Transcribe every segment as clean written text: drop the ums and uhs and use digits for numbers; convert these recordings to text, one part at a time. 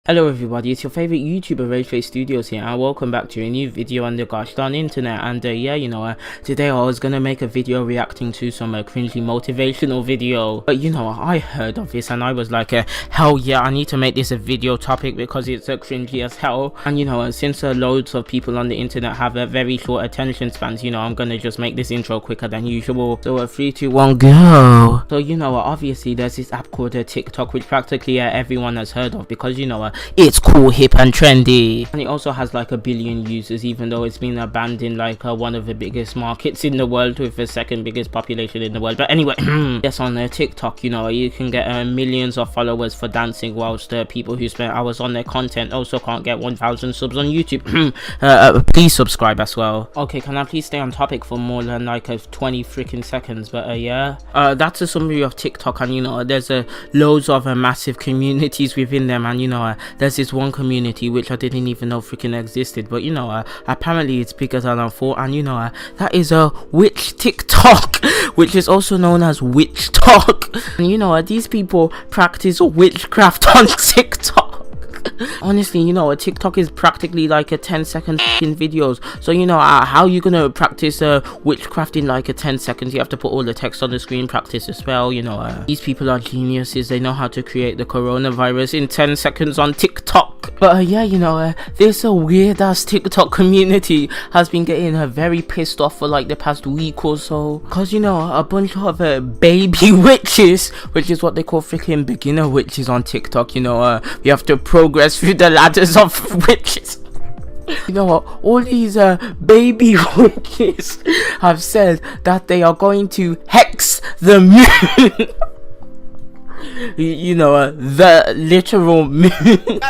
Hello everybody, it's your favorite YouTuber Rageface Studios here, and welcome back to a new video on the gosh darn internet. And today I was gonna make a video reacting to some cringy motivational video, but I heard of this and I was like, hell yeah, I need to make this a video topic because it's cringy as hell. And since loads of people on the internet have very short attention spans, I'm gonna just make this intro quicker than usual. So 3, 2, 1, go. So obviously there's this app called TikTok, which practically everyone has heard of because it's cool, hip and trendy, and it also has like 1 billion users, even though it's been banned in like one of the biggest markets in the world with the second biggest population in the world. But anyway, yes, on TikTok you can get millions of followers for dancing, whilst people who spend hours on their content also can't get 1,000 subs on YouTube. Please subscribe as well. Okay, can I please stay on topic for more than like 20 freaking seconds? But yeah, that's a summary of TikTok, and there's loads of massive communities within them, and there's this one community which I didn't even know freaking existed, but apparently it's bigger than I thought, and that is a witch TikTok, which is also known as witch talk. And these people practice witchcraft on TikTok. Honestly, TikTok is practically like a 10-second videos. So how you gonna practice witchcraft in like 10 seconds? You have to put all the text on the screen, practice the spell. These people are geniuses. They know how to create the coronavirus in 10 seconds on TikTok. But this weird ass TikTok community has been getting very pissed off for like the past week or so, because a bunch of baby witches, which is what they call freaking beginner witches on TikTok. We have to progress through the ladders of witches. All these baby witches have said that they are going to hex the moon. The literal moon.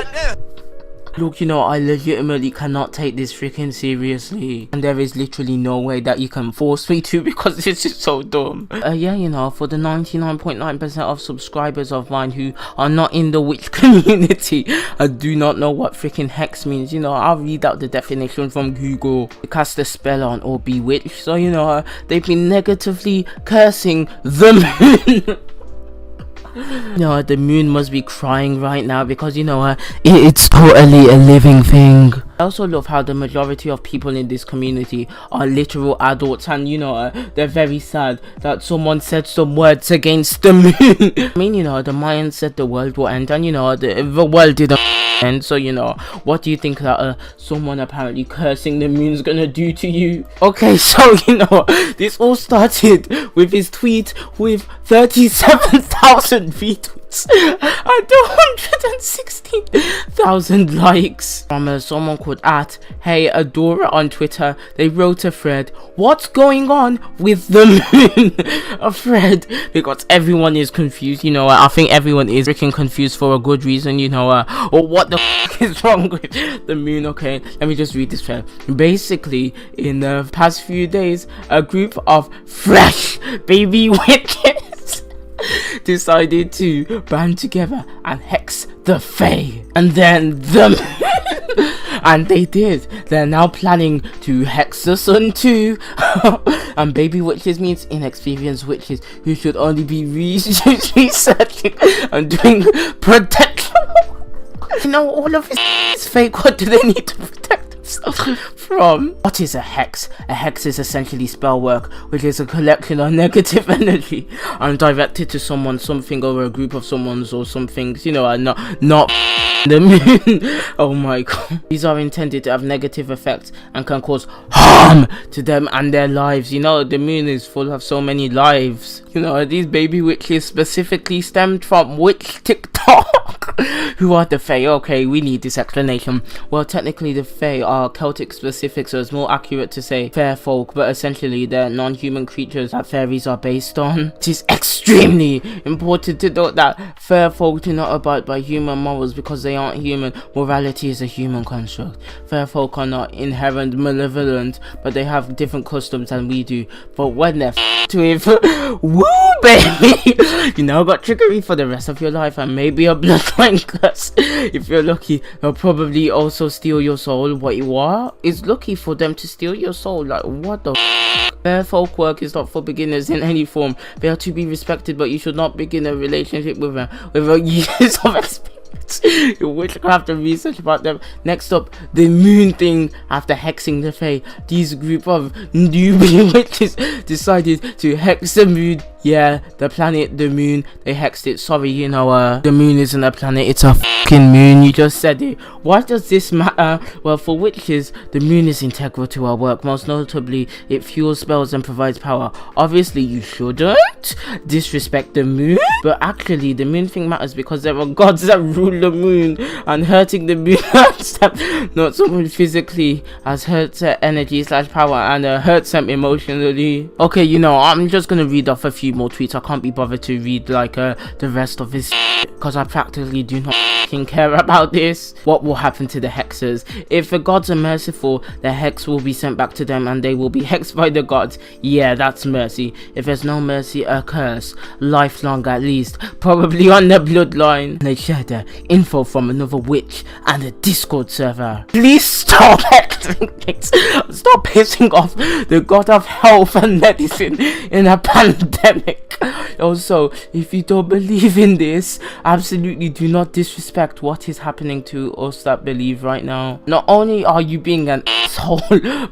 Look, I legitimately cannot take this freaking seriously, and there is literally no way that you can force me to, because this is so dumb. For the 99.9% of subscribers of mine who are not in the witch community, I do not know what freaking hex means. I'll read out the definition from Google: to cast a spell on or bewitch. So they've been negatively cursing the moon. The moon must be crying right now because it's totally a living thing. I also love how the majority of people in this community are literal adults, and they're very sad that someone said some words against the moon. I mean, the Mayans said the world will end, and the world didn't end. So what do you think that someone apparently cursing the moon's gonna do to you? Okay, so this all started with his tweet with 37,000 retweets and 116,000 likes from someone called @HeyAdora on Twitter. They wrote a thread: what's going on with the moon? A thread because everyone is confused. I think everyone is freaking confused for a good reason. Or what the f is wrong with the moon? Okay, let me just read this thread. Basically, in the past few days, a group of fresh baby witches decided to band together and hex the fae, and then and they did. They're now planning to hex the sun too. And baby witches means inexperienced witches who should only be researching and doing protection. All of this is fake. What do they need to protect themselves from? What is a hex? A hex is essentially spell work, which is a collection of negative energy and directed to someone, something, or a group of someones or some things, not the moon. Oh my god. These are intended to have negative effects and can cause harm to them and their lives. The moon is full of so many lives. These baby witches specifically stemmed from witch TikTok. Who are the fae? Okay, we need this explanation. Well, technically the fae are Celtic specific, so it's more accurate to say fair folk, but essentially they're non-human creatures that fairies are based on. It is extremely important to note that fair folk do not abide by human morals because they aren't human. Morality is a human construct. Fair folk are not inherent malevolent, but they have different customs than we do. But when they're with woo baby, got trickery for the rest of your life, and maybe a bloodline curse. If you're lucky, they'll probably also steal your soul. Wait, what? It's lucky for them to steal your soul? Like, what the Fair folk work is not for beginners in any form. They are to be respected, but you should not begin a relationship with them with years of experience. Witchcraft and research about them. Next up, the moon thing. After hexing the Fae, these group of newbie witches decided to hex the moon. Yeah, the planet, the moon, they hexed it. Sorry, you know, the moon isn't a planet, it's a fucking moon. You just said it. Why does this matter? Well, for witches, the moon is integral to our work. Most notably, it fuels spells and provides power. Obviously, you shouldn't disrespect the moon, but actually, the moon thing matters because there are gods that rule the moon, and hurting the moon hurts them, not so much physically as hurts their energy / power, and hurts them emotionally. Okay, you know, I'm just gonna read off a few more tweets. I can't be bothered to read like the rest of his because I practically do not care about this. What will happen to the hexers? If the gods are merciful, the hex will be sent back to them and they will be hexed by the gods. Yeah, that's mercy. If there's no mercy, a curse, lifelong at least, probably on the bloodline. They shared info from another witch and a Discord server. Please stop hexing things. Stop pissing off the god of health and medicine in a pandemic. Also, if you don't believe in this, absolutely do not disrespect what is happening to us that believe right now. Not only are you being an asshole,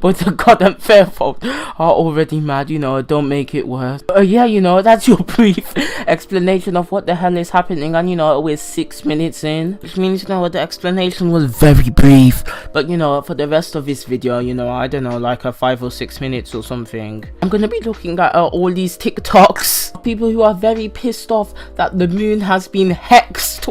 but the god and fair folk are already mad, you know, don't make it worse. Yeah, you know, that's your brief explanation of what the hell is happening, and you know, we're 6 minutes in, which means, you know, the explanation was very brief. But you know, for the rest of this video, you know, I don't know, like a 5 or 6 minutes or something, I'm gonna be looking at all these TikToks of people who are very pissed off that the moon has been hexed,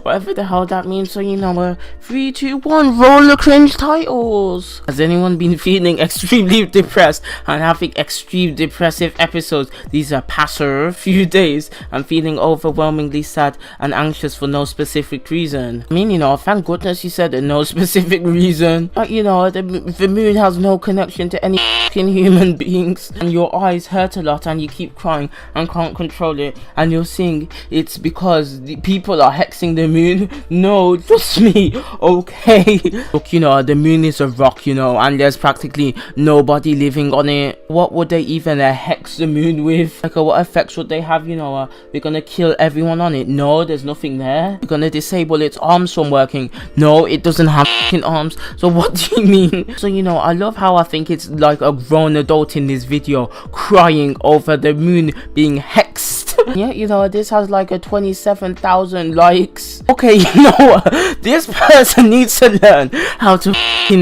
whatever the hell that means. So you know, 3, 2, 1, roll the cringe titles. Has anyone been feeling extremely depressed and having extreme depressive episodes these are past few days and feeling overwhelmingly sad and anxious for no specific reason? I mean, you know, thank goodness you said no specific reason. But you know, the moon has no connection to any human beings, and your eyes hurt a lot and you keep crying and can't control it, and you're saying it's because the people are hexing the moon. No, just me, okay? Look, you know, the moon is a rock, you know, and there's practically nobody living on it. What would they even hex the moon with? Like, what effects would they have? You know, we're gonna kill everyone on it. No, there's nothing there. We're gonna disable its arms from working. No, it doesn't have arms. So what do you mean? So you know, I love how I think it's like a grown adult in this video crying over the moon being hexed. Yeah, you know, this has like a 27,000 likes. Okay, you know what? This person needs to learn how to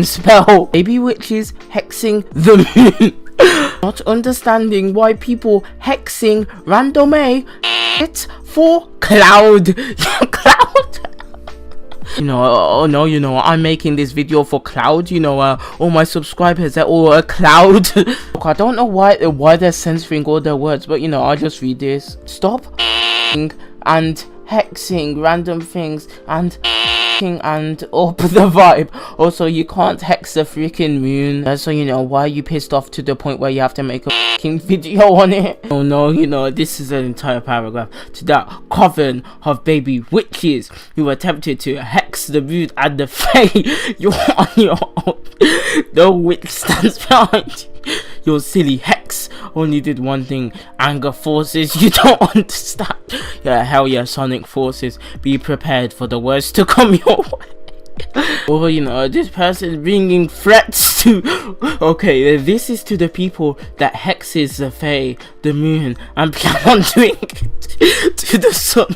spell. Baby witches hexing the moon. Not understanding why people hexing random it for cloud. Cloud. You know, oh no, you know, I'm making this video for cloud. You know, all my subscribers, they're all a cloud. Look, I don't know why they're censoring all their words, but you know, I'll just read this. Stop and hexing random things and up the vibe. Also, you can't hex the freaking moon. So you know, why are you pissed off to the point where you have to make a fucking video on it? Oh no, you know, this is an entire paragraph to that coven of baby witches who attempted to hex the moon and the Fae. You're on your own. No witch stands behind you. Your silly hex only did one thing: anger forces. You don't understand. Yeah, hell yeah, sonic forces. Be prepared for the worst to come your way. Or you know, this person bringing threats to. Okay, this is to the people that hexes the Fae, the moon, and plan on doing it to the sun.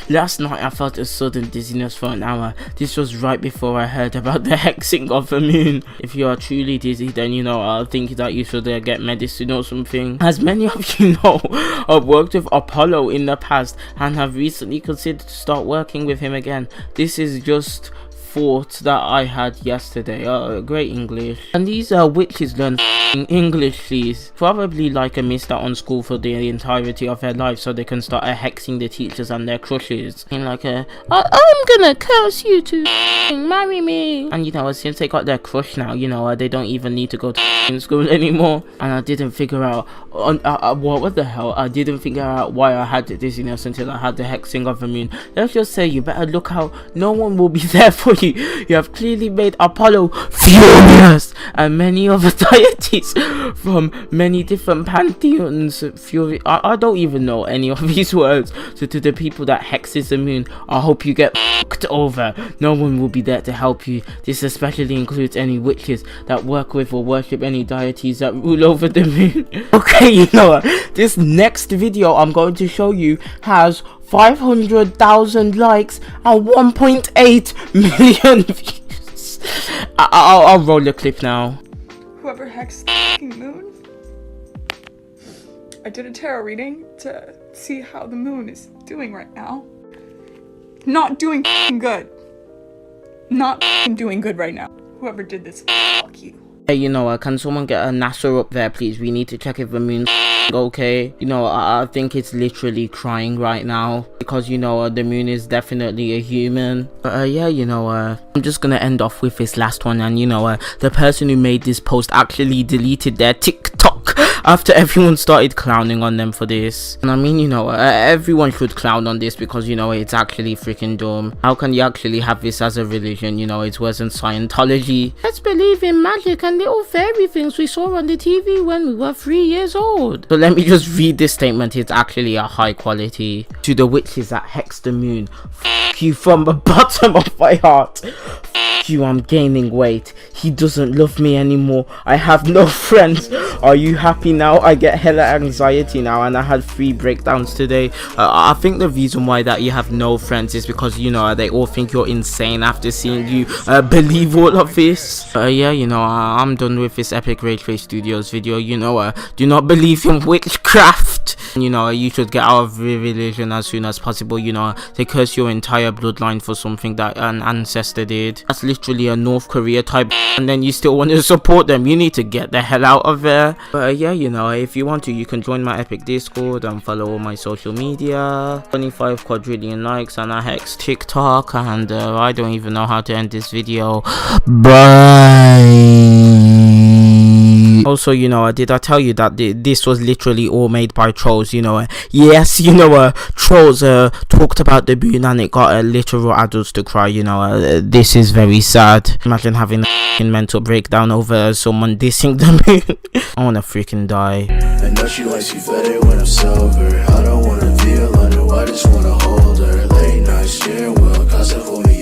Last night I felt a sudden dizziness for an hour. This was right before I heard about the hexing of the moon. If you are truly dizzy, then you know, I think that you should get medicine or something. As many of you know, I've worked with Apollo in the past and have recently considered to start working with him again. This is just thought that I had yesterday. Great English. And these witches learn English, please. Probably like missed out on school for the entirety of their life, so they can start hexing the teachers and their crushes. And like I'm gonna curse you to marry me. And you know, since they got their crush now, you know, they don't even need to go to school anymore. And I didn't figure out what the hell. I didn't figure out why I had the dizziness until I had the hexing of the moon. Let's just say you better look out. No one will be there for you. You have clearly made Apollo furious, and many of the deities deities from many different pantheons. I don't even know any of these words. So to the people that hexes the moon, I hope you get fucked over. No one will be there to help you. This especially includes any witches that work with or worship any deities that rule over the moon. Okay, you know what? This next video I'm going to show you has 500,000 likes and 1.8 million views. I'll roll the clip now. Whoever hexed the fucking moon. I did a tarot reading to see how the moon is doing right now. Not doing fucking good. Not fucking doing good right now. Whoever did this, fuck you. Hey, you know, can someone get a NASA up there, please? We need to check if the moon's okay. You know, I think it's literally crying right now because, you know, the moon is definitely a human. But yeah, you know, I'm just gonna end off with this last one. And you know, the person who made this post actually deleted their TikTok after everyone started clowning on them for this. And I mean, you know, everyone should clown on this because, you know, it's actually freaking dumb. How can you actually have this as a religion? You know, it's worse than Scientology. Let's believe in magic and little fairy things we saw on the TV when we were 3 years old. But let me just read this statement. It's actually a high quality. To the witches that hex the moon, fuck you from the bottom of my heart. Fuck you, I'm gaining weight. He doesn't love me anymore. I have no friends. Are you happy now? I get hella anxiety now, and I had 3 breakdowns today. I think the reason why that you have no friends is because, you know, they all think you're insane after seeing you believe all of this. Yeah, you know, I'm done with this epic Rageface Studios video. You know, do not believe in witchcraft. You know, you should get out of the religion as soon as possible. You know, they curse your entire bloodline for something that an ancestor did. That's literally a North Korea type, and then you still want to support them. You need to get the hell out of there. But yeah, you know, if you want to, you can join my epic Discord and follow all my social media. 25 quadrillion likes, and I hex TikTok, and I don't even know how to end this video. Bye. Also, you know, did I tell you that this was literally all made by trolls? You know, yes, you know, trolls talked about the moon and it got literal adults to cry. You know, this is very sad. Imagine having a mental breakdown over someone dissing the moon. I wanna freaking die. I know she likes you better when I'm sober. I don't wanna be alone, I just wanna hold her. Late night steering wheel, cause it for me.